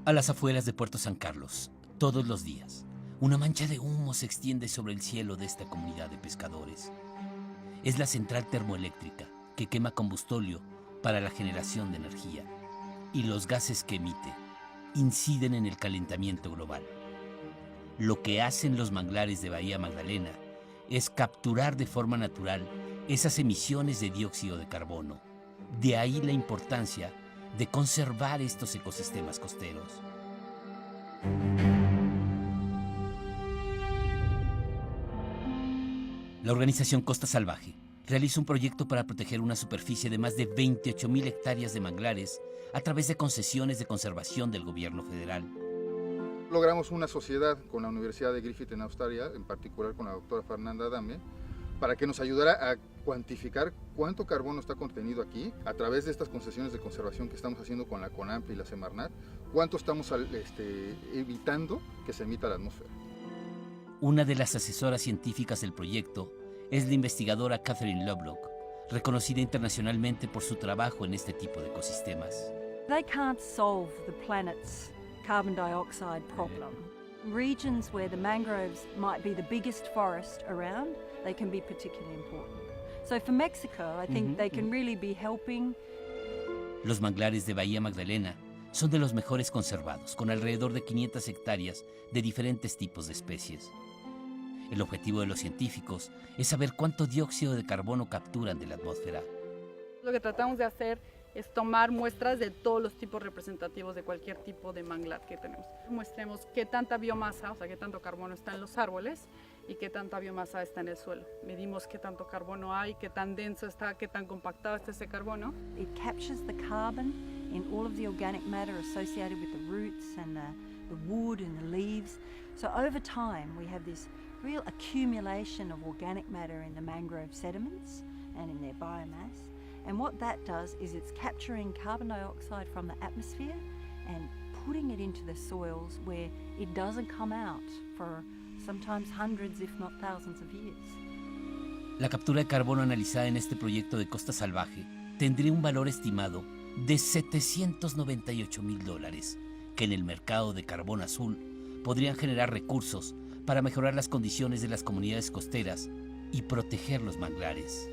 A las afueras de Puerto San Carlos, todos los días, una mancha de humo se extiende sobre el cielo de esta comunidad de pescadores. Es la central termoeléctrica que quema combustóleo para la generación de energía, y los gases que emite inciden en el calentamiento global. Lo que hacen los manglares de Bahía Magdalena es capturar de forma natural esas emisiones de dióxido de carbono. De ahí la importancia de conservar estos ecosistemas costeros. La organización Costa Salvaje realiza un proyecto para proteger una superficie de más de 28,000 hectáreas de manglares a través de concesiones de conservación del gobierno federal. Logramos una sociedad con la Universidad de Griffith en Australia, en particular con la doctora Fernanda Adame, para que nos ayudara a cuantificar cuánto carbono está contenido aquí a través de estas concesiones de conservación que estamos haciendo con la CONAMP y la Semarnat, cuánto estamos evitando que se emita a la atmósfera. Una de las asesoras científicas del proyecto es la investigadora Catherine Lovelock, reconocida internacionalmente por su trabajo en este tipo de ecosistemas. They can't solve the planet's carbon dioxide problem. Regions where the mangroves might be the biggest forest around, they can be particularly important. So for Mexico, I think they can really be helping. Los manglares de Bahía Magdalena son de los mejores conservados, con alrededor de 500 hectáreas de diferentes tipos de especies. El objetivo de los científicos es saber cuánto dióxido de carbono capturan de la atmósfera. Lo que tratamos de hacer es tomar muestras de todos los tipos representativos de cualquier tipo de manglar que tenemos. Muestremos qué tanta biomasa, o sea, qué tanto carbono está en los árboles y qué tanta biomasa está en el suelo. Medimos qué tanto carbono hay, qué tan denso está, qué tan compactado está ese carbono. It captures the carbon in all of the organic matter associated with the roots and the wood and the leaves. So over time we have this real accumulation of organic matter in the mangrove sediments and in their biomass. And what that does is it's capturing carbon dioxide from the atmosphere and putting it into the soils where it doesn't come out for sometimes hundreds, if not thousands of years. La captura de carbono analizada en este proyecto de Costa Salvaje tendría un valor estimado de $798,000, que en el mercado de carbón azul podrían generar recursos para mejorar las condiciones de las comunidades costeras y proteger los manglares.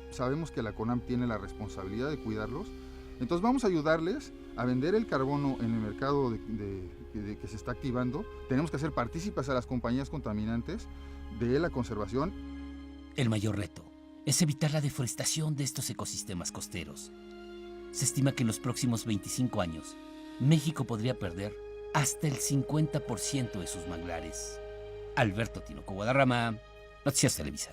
Sabemos que la CONAMP tiene la responsabilidad de cuidarlos, entonces vamos a ayudarles a vender el carbono en el mercado que se está activando. Tenemos que hacer partícipes a las compañías contaminantes de la conservación. El mayor reto es evitar la deforestación de estos ecosistemas costeros. Se estima que en los próximos 25 años, México podría perder hasta el 50% de sus manglares. Alberto Tinoco Guadarrama, Noticias Televisa.